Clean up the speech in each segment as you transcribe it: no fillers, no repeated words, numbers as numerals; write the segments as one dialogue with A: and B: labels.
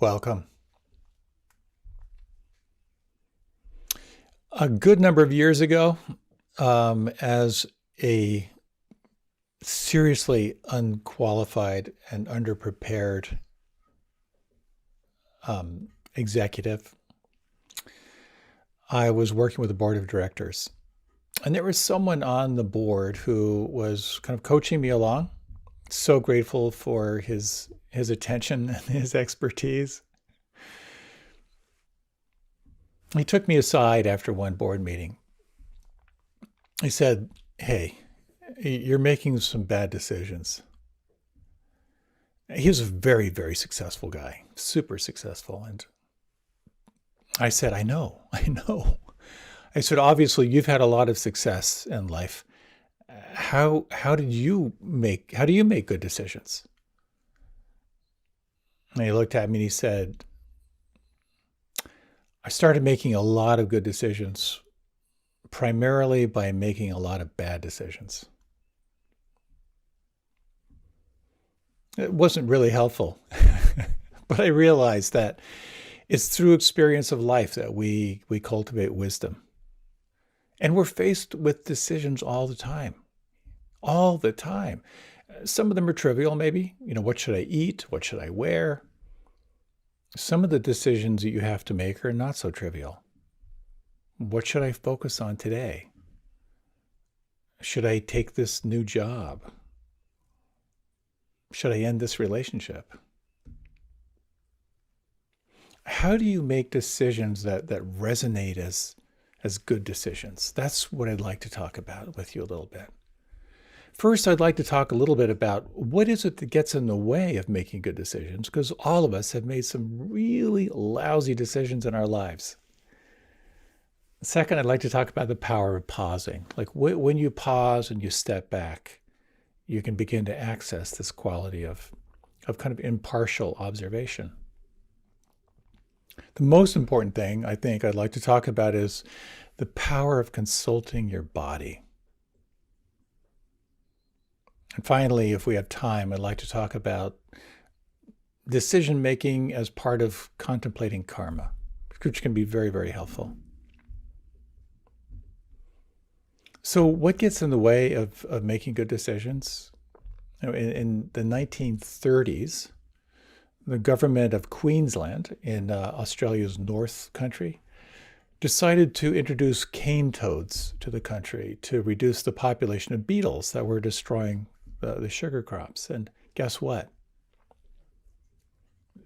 A: Welcome. A good number of years ago, as a seriously unqualified and underprepared executive, I was working with a board of directors. And there was someone on the board who was kind of coaching me along. So grateful for his attention and his expertise. He took me aside after one board meeting. He said, "Hey, you're making some bad decisions." He was a very, very successful guy, super successful. And I said, I know. I said, obviously, you've had a lot of success in life. How do you make good decisions? And he looked at me and he said, I started making a lot of good decisions, primarily by making a lot of bad decisions. It wasn't really helpful, but I realized that it's through experience of life that we cultivate wisdom. And we're faced with decisions all the time. All the time. Some of them are trivial, maybe. What should I eat? What should I wear? Some of the decisions that you have to make are not so trivial. What should I focus on today? Should I take this new job? Should I end this relationship? How do you make decisions that resonate as good decisions? That's what I'd like to talk about with you a little bit. First, I'd like to talk a little bit about what is it that gets in the way of making good decisions, because all of us have made some really lousy decisions in our lives. Second, I'd like to talk about the power of pausing. Like when you pause and you step back, you can begin to access this quality of kind of impartial observation. The most important thing I think I'd like to talk about is the power of consulting your body. And finally, if we have time, I'd like to talk about decision making as part of contemplating karma, which can be very, very helpful. So what gets in the way of making good decisions? In the 1930s, the government of Queensland in Australia's North Country decided to introduce cane toads to the country to reduce the population of beetles that were destroying the sugar crops. And guess what?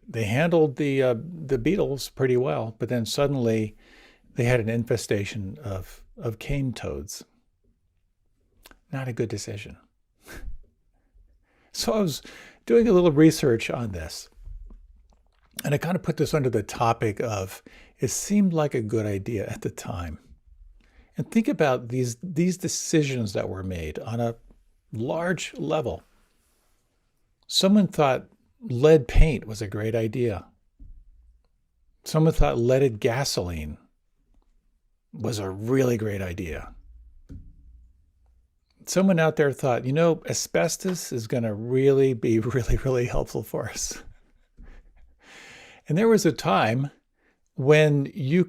A: They handled the beetles pretty well, but then suddenly they had an infestation of cane toads. Not a good decision. So I was doing a little research on this, and I kind of put this under the topic of it seemed like a good idea at the time. And think about these decisions that were made on a large level. Someone thought lead paint was a great idea. Someone thought leaded gasoline was a really great idea. Someone out there thought, asbestos is going to really be really, really helpful for us. And there was a time when you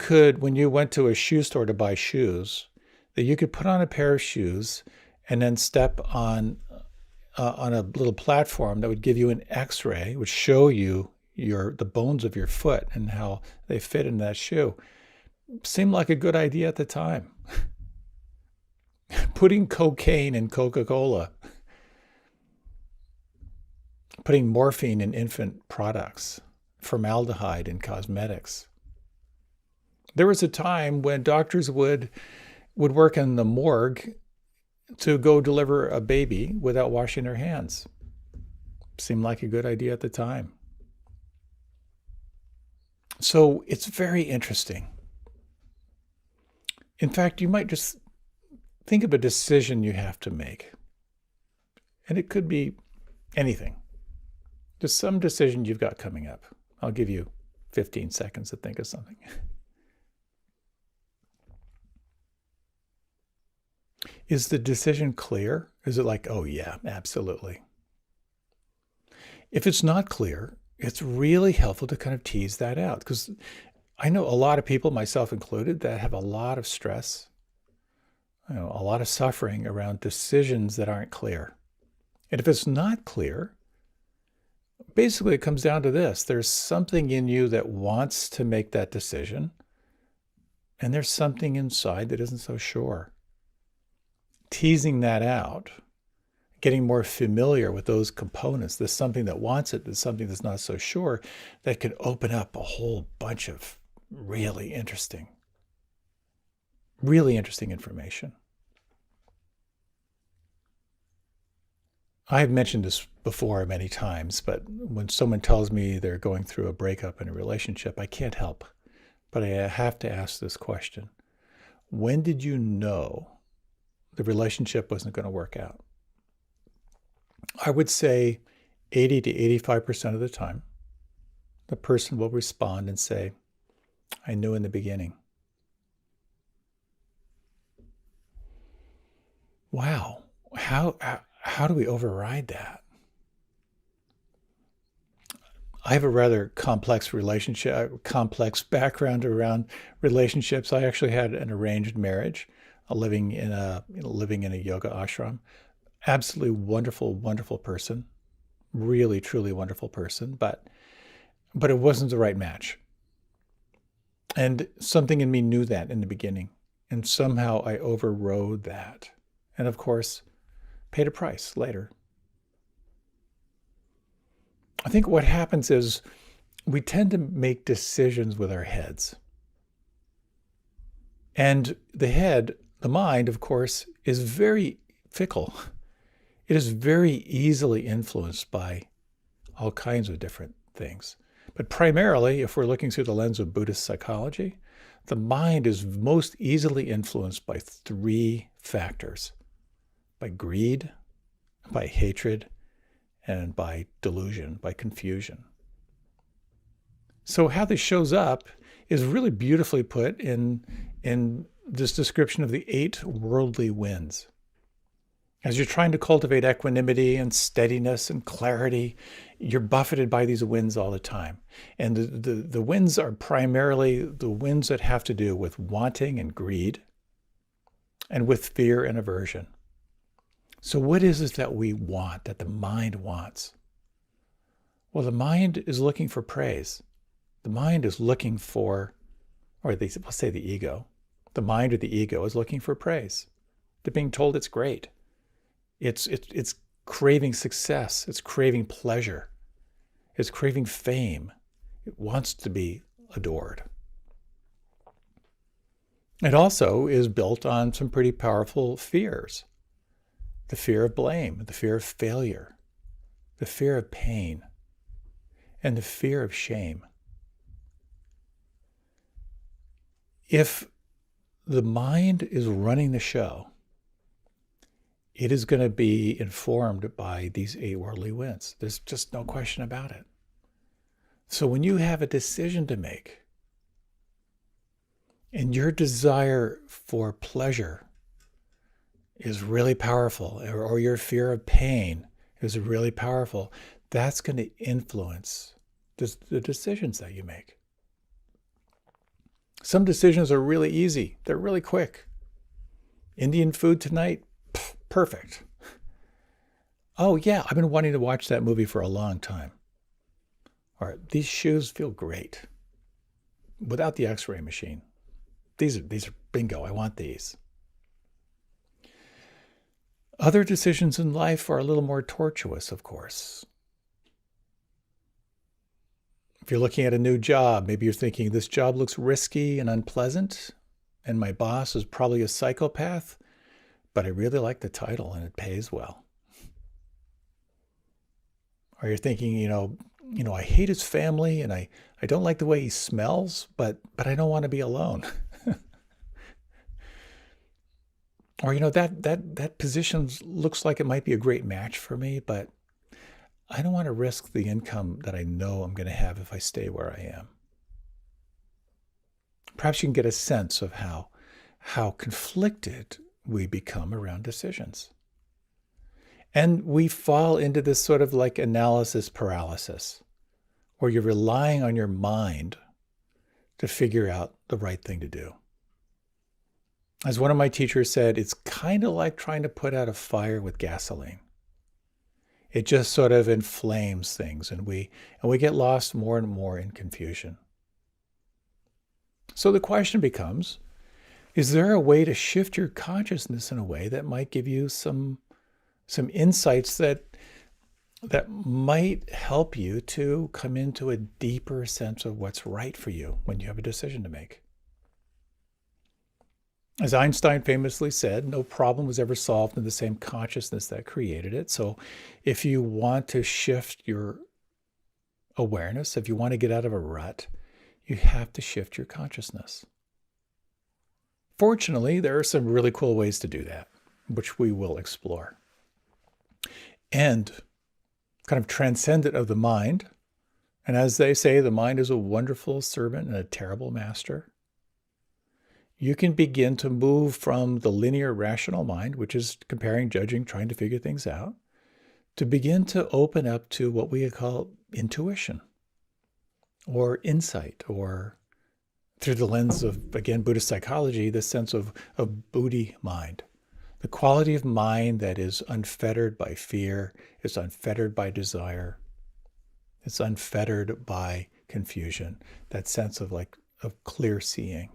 A: went to a shoe store to buy shoes, that you could put on a pair of shoes and then step on a little platform that would give you an X-ray, would show you the bones of your foot and how they fit in that shoe. Seemed like a good idea at the time. Putting cocaine in Coca-Cola, putting morphine in infant products, formaldehyde in cosmetics. There was a time when doctors would work in the morgue to go deliver a baby without washing their hands. Seemed like a good idea at the time. So it's very interesting. In fact, you might just think of a decision you have to make. And it could be anything. Just some decision you've got coming up. I'll give you 15 seconds to think of something. Is the decision clear? Is it like, oh yeah, absolutely? If it's not clear, it's really helpful to kind of tease that out, because I know a lot of people, myself included, that have a lot of stress, a lot of suffering around decisions that aren't clear. And if it's not clear, basically it comes down to this. There's something in you that wants to make that decision, and there's something inside that isn't so sure. Teasing that out, getting more familiar with those components, there's something that wants it, there's something that's not so sure, that could open up a whole bunch of really interesting information. I've mentioned this before many times, but when someone tells me they're going through a breakup in a relationship, I can't help, but I have to ask this question. When did you know the relationship wasn't going to work out? I would say 80 to 85% of the time, the person will respond and say, I knew in the beginning. Wow. How do we override that? I have a rather complex background around relationships. I actually had an arranged marriage, living in a yoga ashram. Absolutely wonderful, wonderful person, really, truly wonderful person, but it wasn't the right match. And something in me knew that in the beginning, and somehow I overrode that. And of course, paid a price later. I think what happens is we tend to make decisions with our heads. And the mind, of course, is very fickle. It is very easily influenced by all kinds of different things. But primarily, if we're looking through the lens of Buddhist psychology, the mind is most easily influenced by 3 factors: by greed, by hatred, and by delusion, by confusion. So how this shows up is really beautifully put in this description of the 8 worldly winds. As you're trying to cultivate equanimity and steadiness and clarity, you're buffeted by these winds all the time. And the winds are primarily the winds that have to do with wanting and greed, and with fear and aversion. So what is it that we want, that the mind wants? Well, the mind is looking for praise. The mind is looking for, let's say the ego. The mind or the ego is looking for praise. They're being told it's great. It's craving success. It's craving pleasure. It's craving fame. It wants to be adored. It also is built on some pretty powerful fears. The fear of blame, the fear of failure, the fear of pain, and the fear of shame. If the mind is running the show, it is going to be informed by these 8 worldly winds. There's just no question about it. So when you have a decision to make, and your desire for pleasure is really powerful, or your fear of pain is really powerful, that's going to influence the decisions that you make. Some decisions are really easy. They're really quick. Indian food tonight, perfect. Oh yeah, I've been wanting to watch that movie for a long time. Or these shoes feel great without the X-ray machine. These are bingo, I want these. Other decisions in life are a little more tortuous, of course. If you're looking at a new job, maybe you're thinking, this job looks risky and unpleasant, and my boss is probably a psychopath, but I really like the title and it pays well. Or you're thinking, I hate his family and I don't like the way he smells, but I don't want to be alone. Or, that position looks like it might be a great match for me, but I don't want to risk the income that I know I'm going to have if I stay where I am. Perhaps you can get a sense of how conflicted we become around decisions. And we fall into this sort of like analysis paralysis. or you're relying on your mind to figure out the right thing to do. As one of my teachers said, it's kind of like trying to put out a fire with gasoline. It just sort of inflames things, and we get lost more and more in confusion. So the question becomes, is there a way to shift your consciousness in a way that might give you some insights that might help you to come into a deeper sense of what's right for you when you have a decision to make? As Einstein famously said, no problem was ever solved in the same consciousness that created it. So if you want to shift your awareness, if you want to get out of a rut, you have to shift your consciousness. Fortunately, there are some really cool ways to do that, which we will explore. And kind of transcendent of the mind, and as they say, the mind is a wonderful servant and a terrible master. You can begin to move from the linear rational mind, which is comparing, judging, trying to figure things out, to begin to open up to what we call intuition or insight, or through the lens of, again, Buddhist psychology, the sense of Buddhi mind. The quality of mind that is unfettered by fear, is unfettered by desire, it's unfettered by confusion, that sense of clear seeing.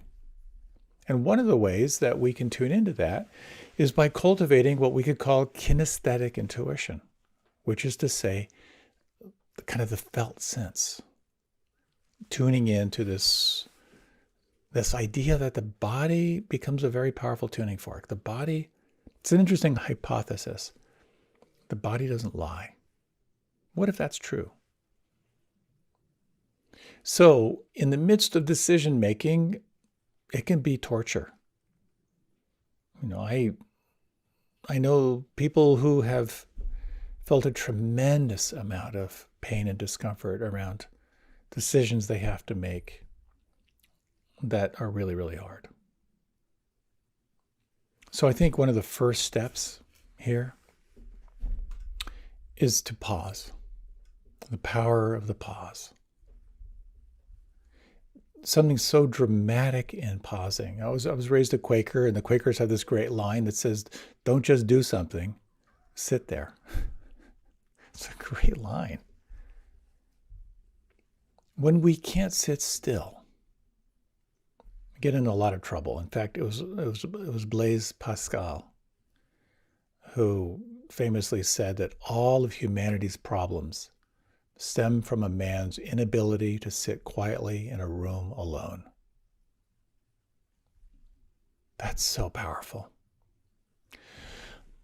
A: And one of the ways that we can tune into that is by cultivating what we could call kinesthetic intuition, which is to say, kind of the felt sense. Tuning into this idea that the body becomes a very powerful tuning fork. The body, it's an interesting hypothesis. The body doesn't lie. What if that's true? So, in the midst of decision making, it can be torture. I know people who have felt a tremendous amount of pain and discomfort around decisions they have to make that are really, really hard. So I think one of the first steps here is to pause. The power of the pause. Something so dramatic in pausing. I was raised a Quaker, and the Quakers have this great line that says, "Don't just do something, sit there." It's a great line. When we can't sit still, we get in a lot of trouble. In fact, it was Blaise Pascal who famously said that all of humanity's problems stem from a man's inability to sit quietly in a room alone. That's so powerful.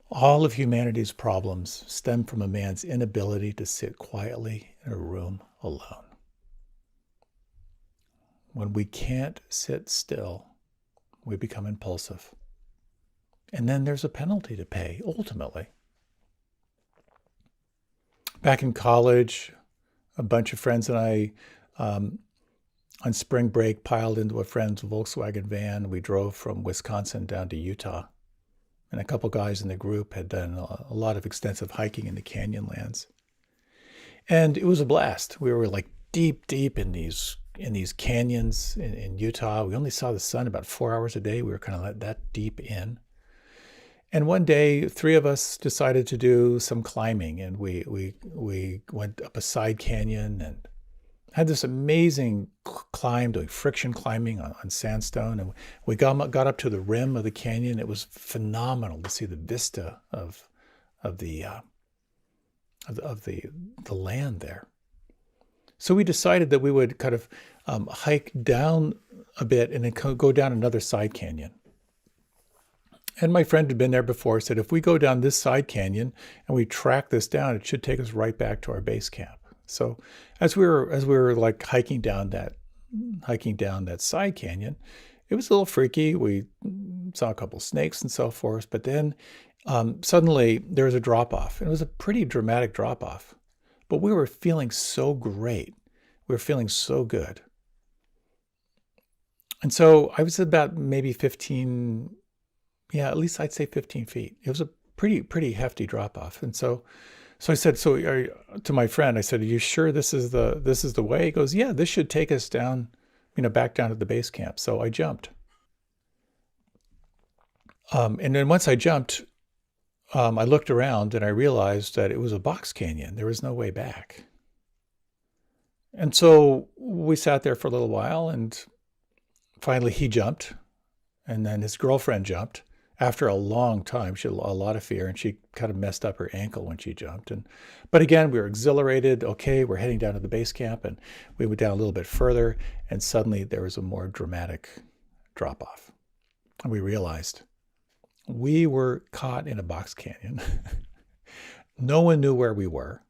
A: All of humanity's problems stem from a man's inability to sit quietly in a room alone. When we can't sit still, we become impulsive. And then there's a penalty to pay, ultimately. Back in college, a bunch of friends and I, on spring break, piled into a friend's Volkswagen van. We drove from Wisconsin down to Utah. And a couple guys in the group had done a lot of extensive hiking in the Canyonlands. And it was a blast. We were deep in these canyons in Utah. We only saw the sun about 4 hours a day. We were kind of that deep in. And one day, 3 of us decided to do some climbing, and we went up a side canyon and had this amazing climb, doing friction climbing on sandstone. And we got up to the rim of the canyon. It was phenomenal to see the vista of the land there. So we decided that we would kind of hike down a bit and then go down another side canyon. And my friend had been there before, said, if we go down this side canyon and we track this down, it should take us right back to our base camp. So as we were hiking down that side canyon, it was a little freaky. We saw a couple snakes and so forth, but then suddenly there was a drop off. It was a pretty dramatic drop off, but we were feeling so great. We were feeling so good. And so I was about maybe 15, at least I'd say 15 feet. It was a pretty hefty drop off. And so So I said, to my friend, I said, "Are you sure this is the way?" He goes, "Yeah, this should take us down, back down to the base camp." So I jumped. And then once I jumped, I looked around and I realized that it was a box canyon. There was no way back. And so we sat there for a little while, and finally he jumped, and then his girlfriend jumped. After a long time, she had a lot of fear, and she kind of messed up her ankle when she jumped. But again, we were exhilarated. Okay, we're heading down to the base camp, and we went down a little bit further, and suddenly there was a more dramatic drop off. And we realized we were caught in a box canyon. No one knew where we were.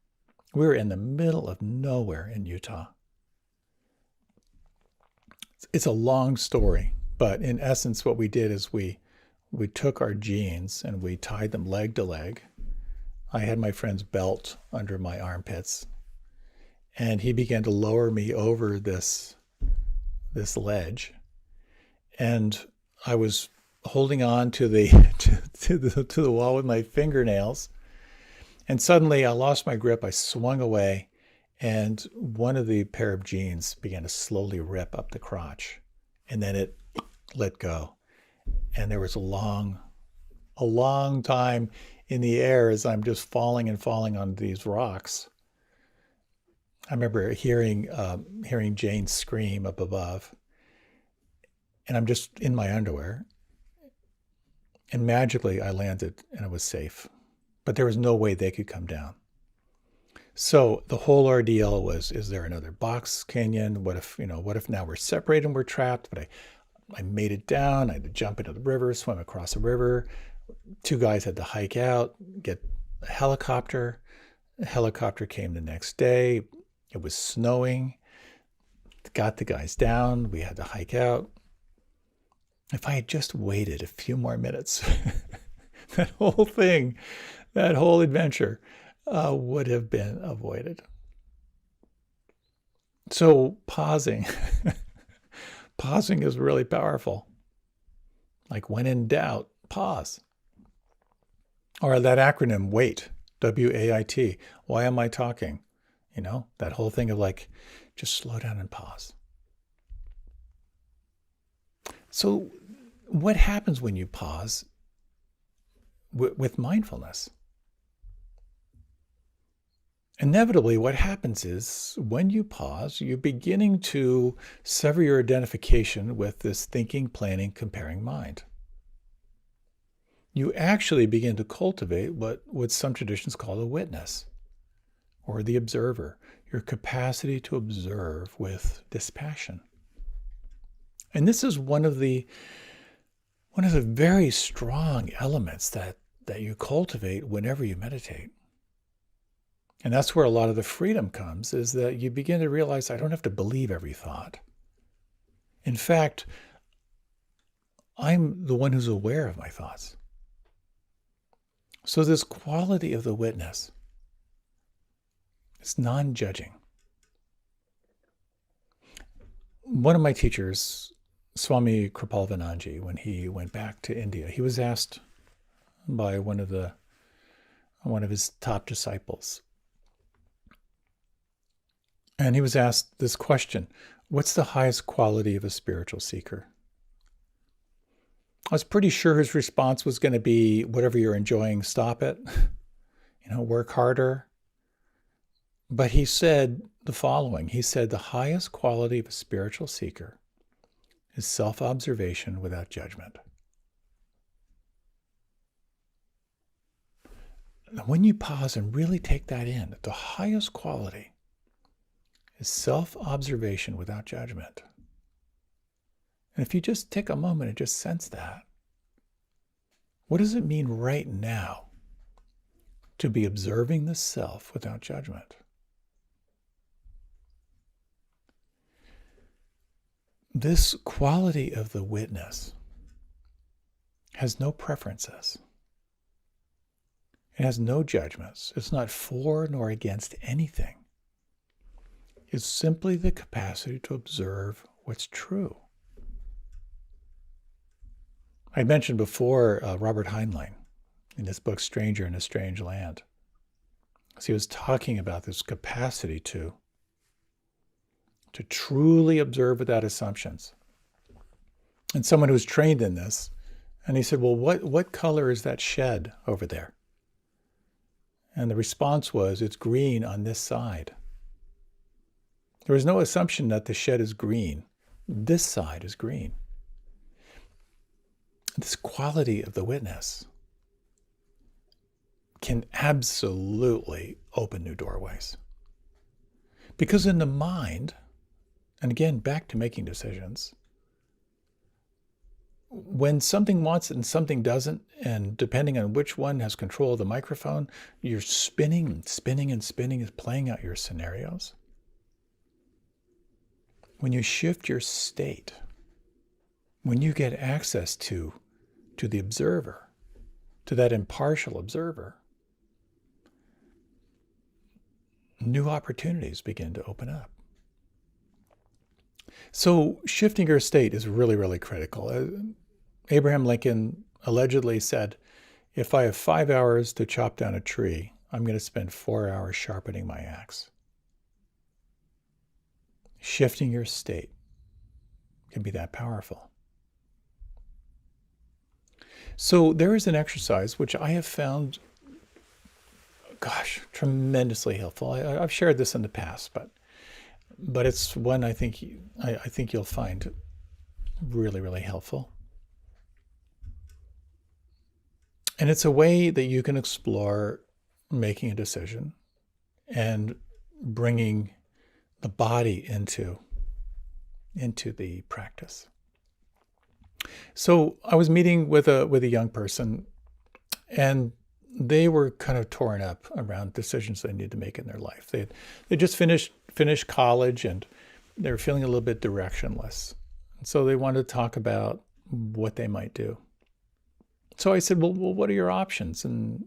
A: We were in the middle of nowhere in Utah. It's a long story, but in essence, what we did is we took our jeans and we tied them leg to leg. I had my friend's belt under my armpits, and he began to lower me over this ledge, and I was holding on to the to the wall with my fingernails, and suddenly I lost my grip. I swung away, and one of the pair of jeans began to slowly rip up the crotch, and then it let go. And there was a long time in the air as I'm just falling and falling on these rocks. I remember hearing Jane scream up above, and I'm just in my underwear. And magically I landed and I was safe. But there was no way they could come down. So the whole ordeal was, is there another box canyon? What if now we're separated and we're trapped? But I made it down. I had to jump into the river, swim across the river. Two guys had to hike out, get a helicopter. The helicopter came the next day. It was snowing. Got the guys down. We had to hike out. If I had just waited a few more minutes, that whole adventure would have been avoided. So pausing is really powerful. Like when in doubt, pause. Or that acronym, WAIT, WAIT. Why am I talking? That whole thing of like, just slow down and pause. So what happens when you pause with mindfulness? Inevitably, what happens is when you pause, you're beginning to sever your identification with this thinking, planning, comparing mind. You actually begin to cultivate what some traditions call a witness, or the observer, your capacity to observe with dispassion. And this is one of the very strong elements that you cultivate whenever you meditate. And that's where a lot of the freedom comes, is that you begin to realize I don't have to believe every thought. In fact, I'm the one who's aware of my thoughts. So this quality of the witness, it's non-judging. One of my teachers, Swami Kripalvinanji, when he went back to India, he was asked by one of his top disciples, and he was asked this question: what's the highest quality of a spiritual seeker? I was pretty sure his response was going to be, whatever you're enjoying, stop it. Work harder. But he said the following. He said, the highest quality of a spiritual seeker is self-observation without judgment. Now, when you pause and really take that in, the highest quality is self-observation without judgment. And if you just take a moment and just sense that, what does it mean right now to be observing the self without judgment? This quality of the witness has no preferences. It has no judgments. It's not for nor against anything. It's simply the capacity to observe what's true. I mentioned before Robert Heinlein in his book Stranger in a Strange Land, So he was talking about this capacity to truly observe without assumptions. And someone who's trained in this, and he said, well, what color is that shed over there? And the response was, it's green on this side. There was no assumption that the shed is green. This side is green. This quality of the witness can absolutely open new doorways. Because in the mind, and again, back to making decisions, when something wants it and something doesn't, and depending on which one has control of the microphone, you're spinning and spinning and spinning, is playing out your scenarios. When you shift your state, when you get access to the observer, to that impartial observer, new opportunities begin to open up. So shifting your state is really, really critical. Abraham Lincoln allegedly said, if I have 5 hours to chop down a tree, I'm going to spend 4 hours sharpening my axe. Shifting your state can be that powerful. So there is an exercise which I have found, tremendously helpful. I've shared this in the past, but it's one I think you'll find really, really helpful. And it's a way that you can explore making a decision and bringing the body into the practice. So I was meeting with a young person, and they were kind of torn up around decisions they needed to make in their life. They just finished college, and they were feeling a little bit directionless. And so they wanted to talk about what they might do. So I said, well, what are your options? And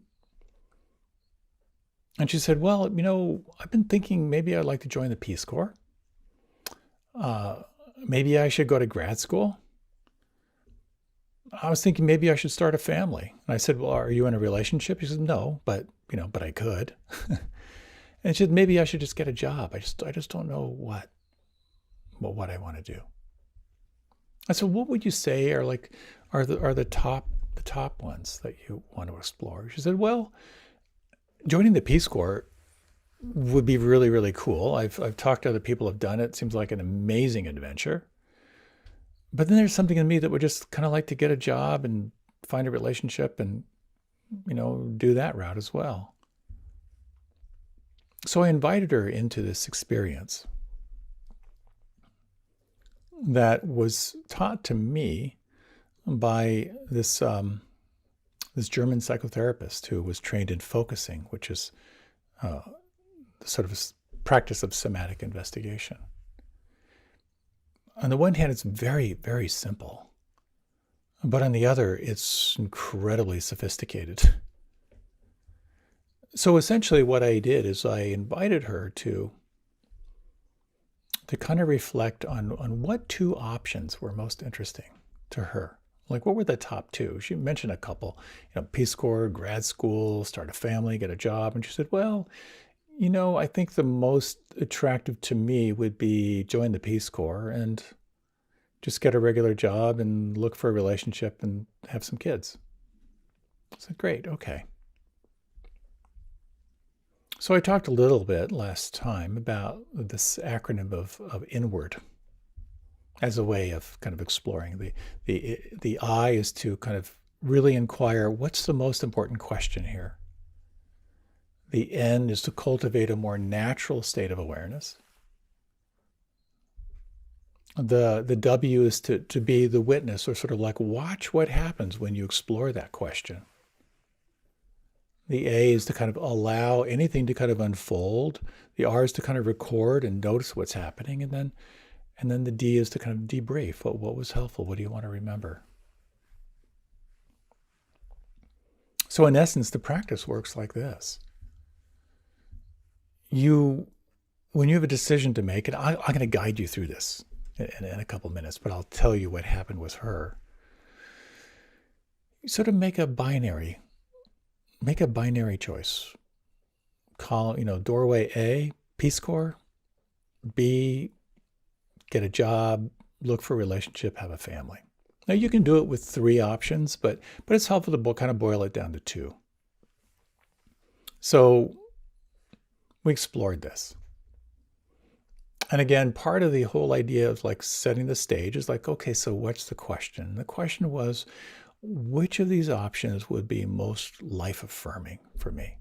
A: she said, well, I've been thinking maybe I'd like to join the Peace Corps. Maybe I should go to grad school. I was thinking maybe I should start a family. And I said, well, are you in a relationship? She said, no, but I could. And she said, maybe I should just get a job. I just don't know what I want to do. I said, what would you say are the top ones that you want to explore? She said, well, joining the Peace Corps would be really, really cool. I've talked to other people who have done it. It seems like an amazing adventure. But then there's something in me that would just kind of like to get a job and find a relationship and, do that route as well. So I invited her into this experience that was taught to me by this German psychotherapist who was trained in focusing, which is sort of a practice of somatic investigation. On the one hand, it's very, very simple. But on the other, it's incredibly sophisticated. So essentially what I did is I invited her to kind of reflect on what two options were most interesting to her. Like, what were the top two? She mentioned a couple, Peace Corps, grad school, start a family, get a job. And she said, well, I think the most attractive to me would be join the Peace Corps and just get a regular job and look for a relationship and have some kids. I said, great, okay. So I talked a little bit last time about this acronym of inward as a way of kind of exploring. The I is to kind of really inquire, what's the most important question here? The N is to cultivate a more natural state of awareness. The W is to be the witness, or sort of like watch what happens when you explore that question. The A is to kind of allow anything to kind of unfold. The R is to kind of record and notice what's happening. And then the D is to kind of debrief. What was helpful? What do you want to remember? So in essence, the practice works like this. When you have a decision to make, and I'm going to guide you through this in a couple minutes, but I'll tell you what happened with her. You sort of make a binary choice. doorway A, Peace Corps. B, get a job, look for a relationship, have a family. Now you can do it with 3 options, but it's helpful to kind of boil it down to 2. So we explored this. And again, part of the whole idea of like setting the stage is like, okay, so what's the question? The question was, which of these options would be most life affirming for me?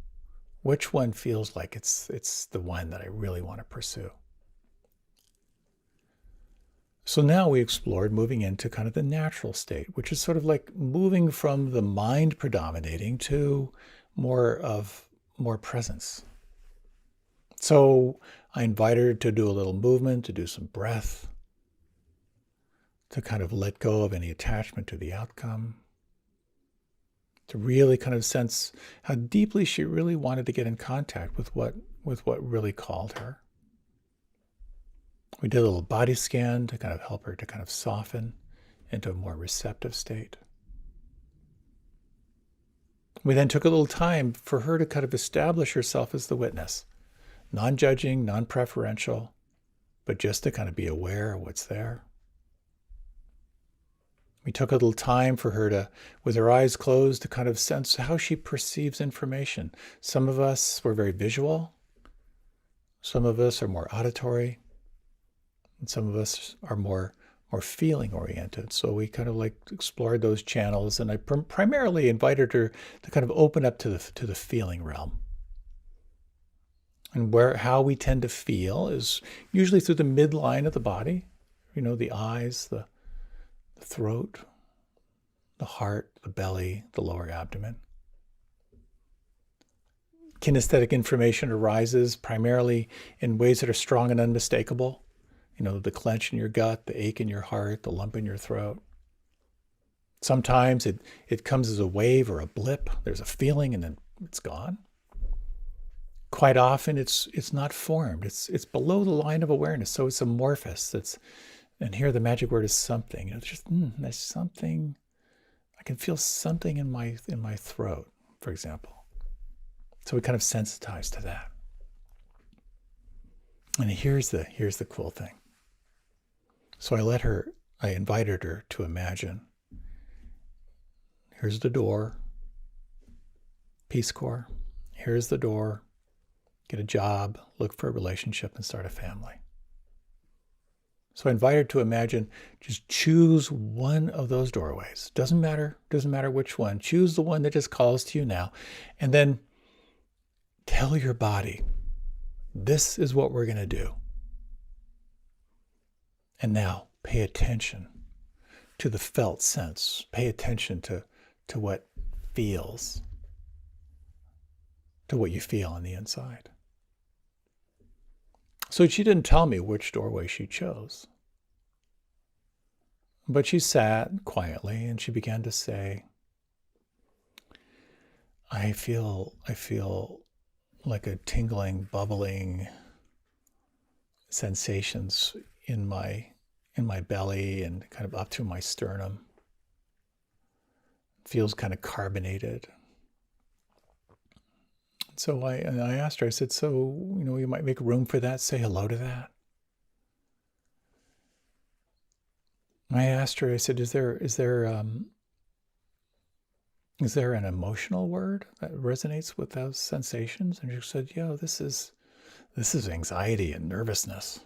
A: Which one feels like it's the one that I really want to pursue? So now we explored moving into kind of the natural state, which is sort of like moving from the mind predominating to more presence. So I invited her to do a little movement, to do some breath, to kind of let go of any attachment to the outcome, to really kind of sense how deeply she really wanted to get in contact with what really called her. We did a little body scan to kind of help her to kind of soften into a more receptive state. We then took a little time for her to kind of establish herself as the witness, non-judging, non-preferential, but just to kind of be aware of what's there. We took a little time for her to, with her eyes closed, to kind of sense how she perceives information. Some of us were very visual. Some of us are more auditory. And some of us are more feeling oriented. So we kind of like explored those channels, and I primarily invited her to kind of open up to the feeling realm. And how we tend to feel is usually through the midline of the body, the eyes, the throat, the heart, the belly, the lower abdomen. Kinesthetic information arises primarily in ways that are strong and unmistakable. The clench in your gut, the ache in your heart, the lump in your throat. Sometimes it comes as a wave or a blip. There's a feeling and then it's gone. Quite often it's not formed. It's below the line of awareness, so it's amorphous. And here the magic word is something. It's just there's something. I can feel something in my throat, for example. So we kind of sensitize to that. And here's the cool thing. So I invited her to imagine. Here's the door. Peace Corps. Here's the door. Get a job, look for a relationship, and start a family. So I invited her to imagine, just choose one of those doorways. Doesn't matter which one. Choose the one that just calls to you now. And then tell your body, this is what we're going to do. And now pay attention to the felt sense. Pay attention to what feels, to what you feel on the inside. So she didn't tell me which doorway she chose. But she sat quietly and she began to say, I feel like a tingling, bubbling sensations in my belly and kind of up through my sternum. It feels kind of carbonated. So I asked her, I said, so, you might make room for that, say hello to that. I asked her, I said, is there an emotional word that resonates with those sensations? And she said, yeah, this is anxiety and nervousness.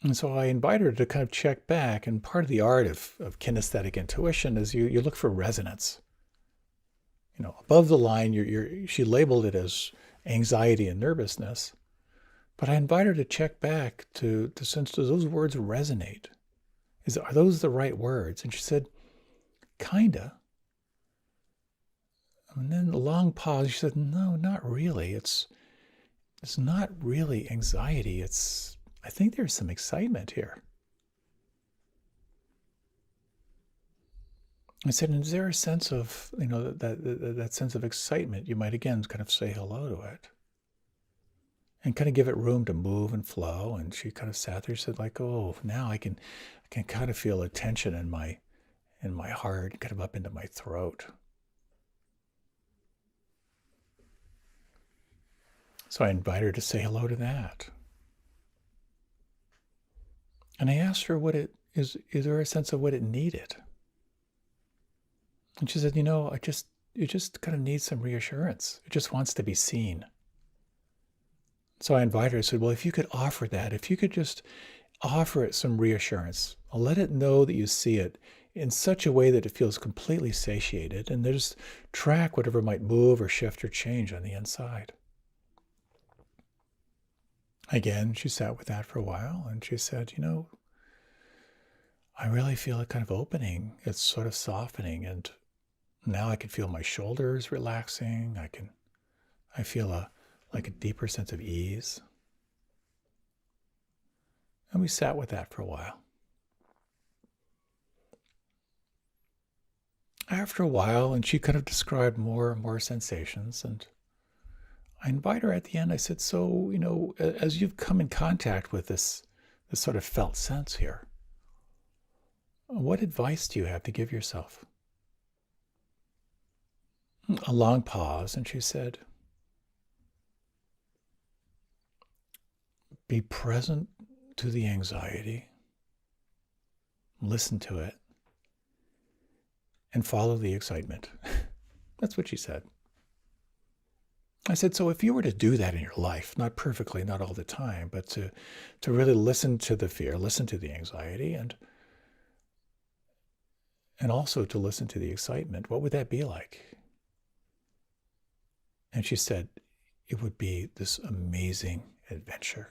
A: And so I invited her to kind of check back, and part of the art of kinesthetic intuition is you look for resonance. Above the line, she labeled it as anxiety and nervousness, but I invited her to check back to sense, do those words resonate? Are those the right words? And she said, kinda. And then a long pause, she said, no, not really. It's not really anxiety. I think there's some excitement here. I said, is there a sense of, that sense of excitement? You might again kind of say hello to it and kind of give it room to move and flow. And she kind of sat there, said like, oh, now I can kind of feel a tension in my heart, kind of up into my throat. So I invited her to say hello to that. And I asked her what is there a sense of what it needed? And she said, it just kind of needs some reassurance. It just wants to be seen. So I invited her, I said, well, if you could offer that, if you could just offer it some reassurance, I'll let it know that you see it in such a way that it feels completely satiated, and just track whatever might move or shift or change on the inside. Again, she sat with that for a while, and she said, I really feel it kind of opening. It's sort of softening, and now I can feel my shoulders relaxing. I feel like a deeper sense of ease. And we sat with that for a while. After a while, and she kind of described more and more sensations, and I invited her at the end. I said, so, as you've come in contact with this sort of felt sense here, what advice do you have to give yourself? A long pause, and she said, be present to the anxiety, listen to it, and follow the excitement. That's what she said. I said, so if you were to do that in your life, not perfectly, not all the time, but to really listen to the fear, listen to the anxiety, and also to listen to the excitement, what would that be like? And she said, it would be this amazing adventure.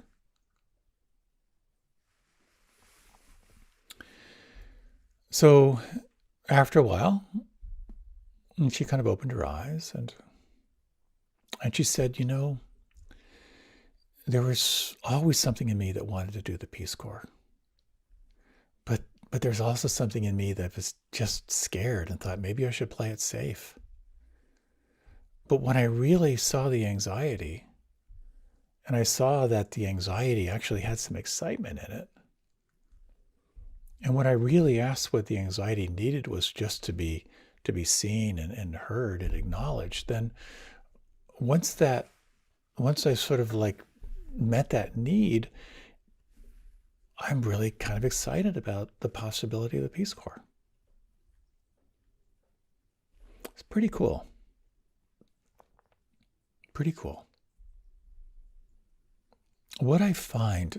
A: So after a while, she kind of opened her eyes and she said, there was always something in me that wanted to do the Peace Corps. But there's also something in me that was just scared and thought maybe I should play it safe. But when I really saw the anxiety, and I saw that the anxiety actually had some excitement in it, and when I really asked what the anxiety needed was just to be seen and heard and acknowledged, then once I sort of like met that need, I'm really kind of excited about the possibility of the Peace Corps. It's pretty cool. Pretty cool. What I find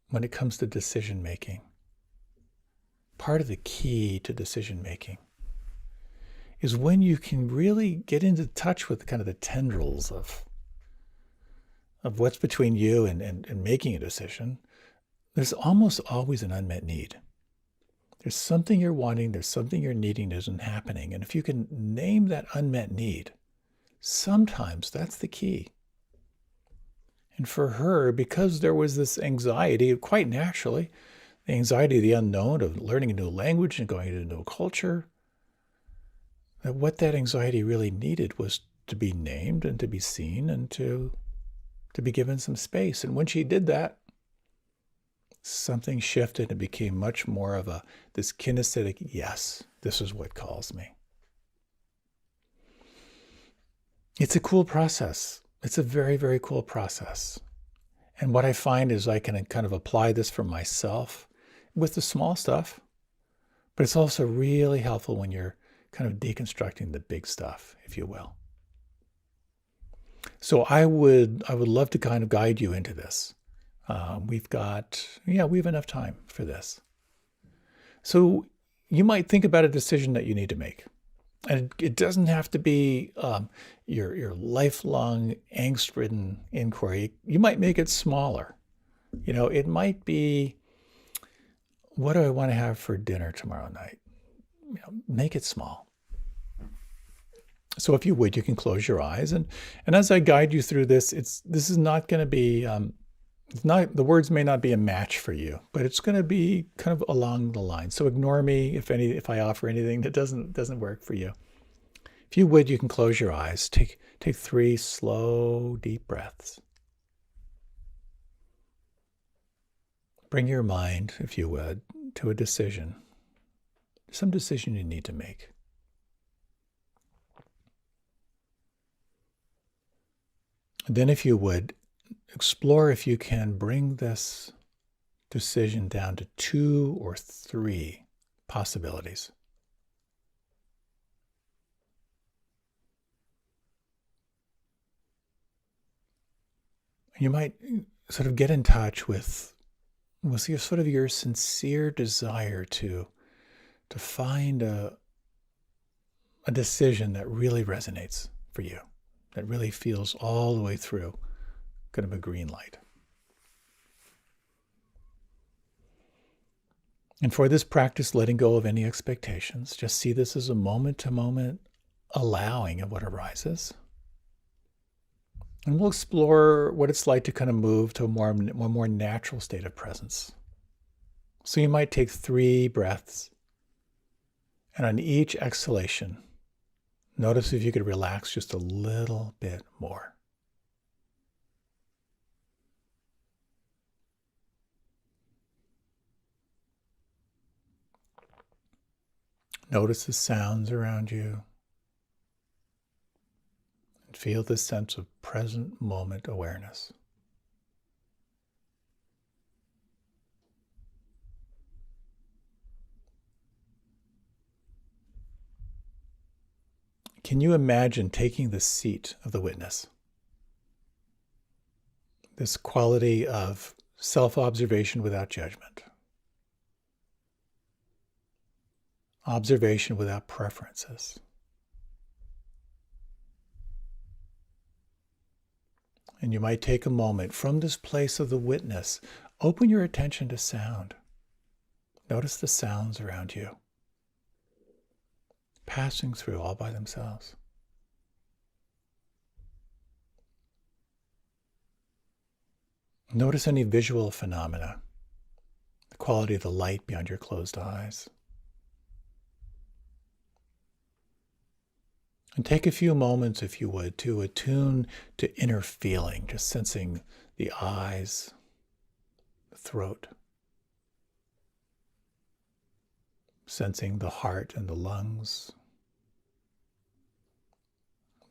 A: when it comes to decision making, part of the key to decision making is when you can really get into touch with kind of the tendrils of what's between you and making a decision. There's almost always an unmet need. There's something you're wanting, there's something you're needing that isn't happening. And if you can name that unmet need, sometimes that's the key. And for her, because there was this anxiety, quite naturally, the anxiety of the unknown, of learning a new language and going into a new culture, that what that anxiety really needed was to be named and to be seen and to be given some space. And when she did that, something shifted and became much more of this kinesthetic, yes, this is what calls me. It's a cool process. It's a very, very cool process. And what I find is I can kind of apply this for myself with the small stuff, but it's also really helpful when you're kind of deconstructing the big stuff, if you will. So I would love to kind of guide you into this. We have enough time for this. So you might think about a decision that you need to make. And it doesn't have to be your lifelong angst-ridden inquiry. You might make it smaller. It might be, what do I want to have for dinner tomorrow night? Make it small. So if you would, you can close your eyes. And as I guide you through this, this is not going to be, the words may not be a match for you, but it's going to be kind of along the line. So ignore me if I offer anything that doesn't work for you. If you would, you can close your eyes. Take 3 slow, deep breaths. Bring your mind, if you would, to a decision, some decision you need to make. Then if you would, explore if you can bring this decision down to 2 or 3 possibilities. You might sort of get in touch with your sincere desire to find a decision that really resonates for you, that really feels all the way through kind of a green light. And for this practice, letting go of any expectations, just see this as a moment-to-moment allowing of what arises. And we'll explore what it's like to kind of move to a more natural state of presence. So you might take 3 breaths, and on each exhalation, notice if you could relax just a little bit more. Notice the sounds around you. And feel this sense of present moment awareness. Can you imagine taking the seat of the witness? This quality of self-observation without judgment. Observation without preferences. And you might take a moment from this place of the witness, open your attention to sound. Notice the sounds around you, passing through all by themselves. Notice any visual phenomena, the quality of the light beyond your closed eyes. And take a few moments, if you would, to attune to inner feeling, just sensing the eyes, the throat, sensing the heart and the lungs,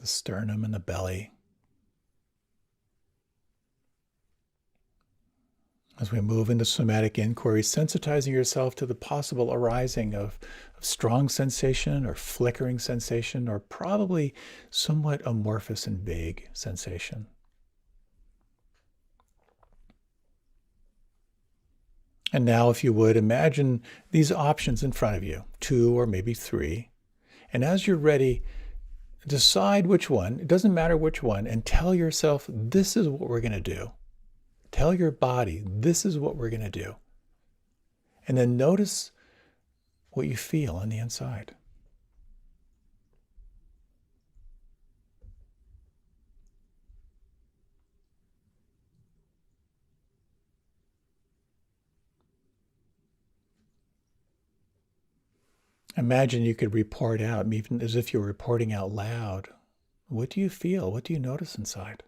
A: the sternum and the belly. As we move into somatic inquiry, sensitizing yourself to the possible arising of strong sensation or flickering sensation, or probably somewhat amorphous and vague sensation. And now, if you would, imagine these options in front of you, 2 or maybe 3. And as you're ready, decide which one, it doesn't matter which one, and tell yourself, this is what we're going to do. Tell your body, this is what we're going to do. And then notice what you feel on the inside. Imagine you could report out, even as if you're reporting out loud. What do you feel? What do you notice inside?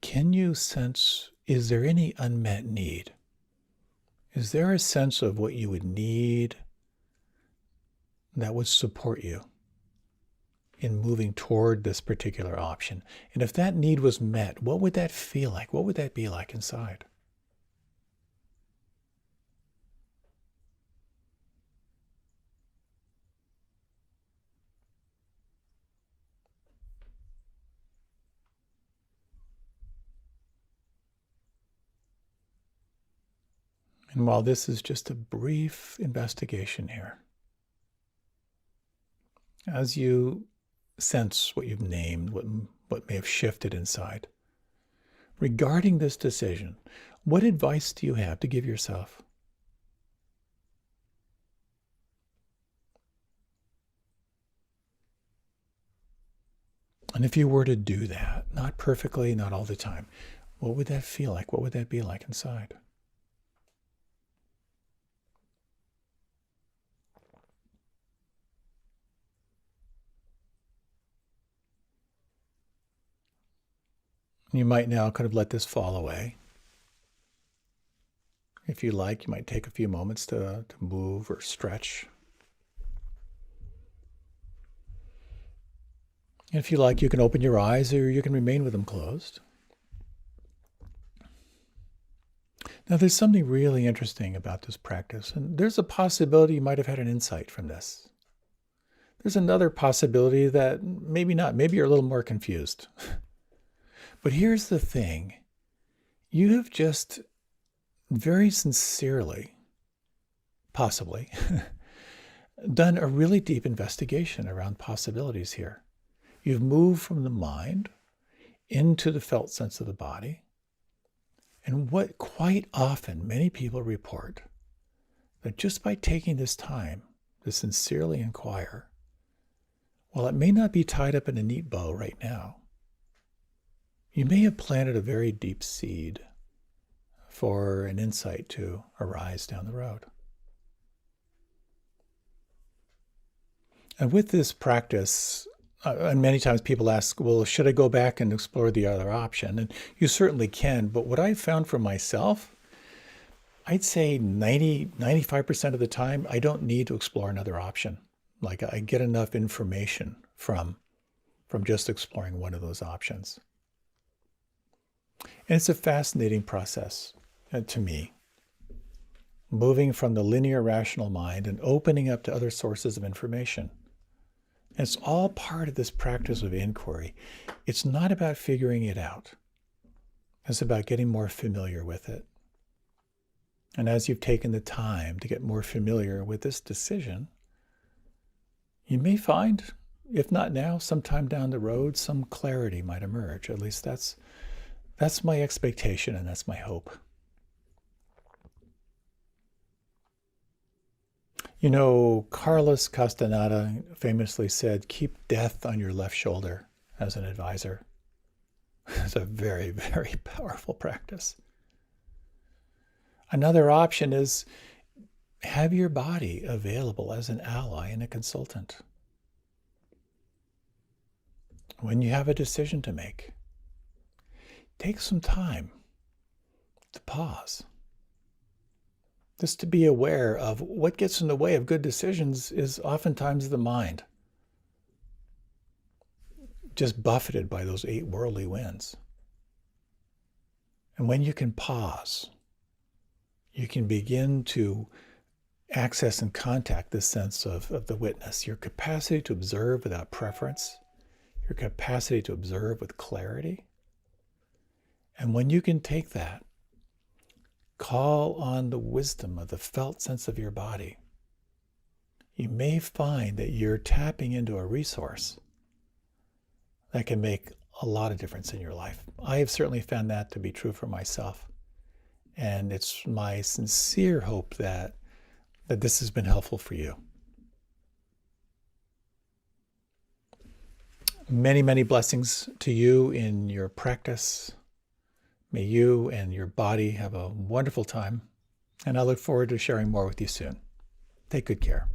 A: Can you sense, is there any unmet need? Is there a sense of what you would need that would support you in moving toward this particular option? And if that need was met, what would that feel like? What would that be like inside? And while this is just a brief investigation here, as you sense what you've named, what may have shifted inside, regarding this decision, what advice do you have to give yourself? And if you were to do that, not perfectly, not all the time, what would that feel like? What would that be like inside? You might now kind of let this fall away. If you like, you might take a few moments to move or stretch. And if you like, you can open your eyes or you can remain with them closed. Now, there's something really interesting about this practice, and there's a possibility you might have had an insight from this. There's another possibility that maybe not, maybe you're a little more confused. But here's the thing. You have just very sincerely, possibly, done a really deep investigation around possibilities here. You've moved from the mind into the felt sense of the body. And what quite often many people report, that just by taking this time to sincerely inquire, while it may not be tied up in a neat bow right now, you may have planted a very deep seed for an insight to arise down the road. And with this practice, and many times people ask, well, should I go back and explore the other option? And you certainly can. But what I've found for myself, I'd say 95% of the time, I don't need to explore another option. Like I get enough information from just exploring one of those options. And it's a fascinating process to me, moving from the linear rational mind and opening up to other sources of information. And it's all part of this practice of inquiry. It's not about figuring it out. It's about getting more familiar with it. And as you've taken the time to get more familiar with this decision, you may find, if not now, sometime down the road, some clarity might emerge. At least that's my expectation and that's my hope. You know, Carlos Castaneda famously said, keep death on your left shoulder as an advisor. It's a very, very powerful practice. Another option is have your body available as an ally and a consultant. When you have a decision to make, take some time to pause. Just to be aware of what gets in the way of good decisions is oftentimes the mind, just buffeted by those 8 worldly winds. And when you can pause, you can begin to access and contact this sense of the witness, your capacity to observe without preference, your capacity to observe with clarity. And when you can take that, call on the wisdom of the felt sense of your body, you may find that you're tapping into a resource that can make a lot of difference in your life. I have certainly found that to be true for myself. And it's my sincere hope that this has been helpful for you. Many, many blessings to you in your practice. May you and your body have a wonderful time, and I look forward to sharing more with you soon. Take good care.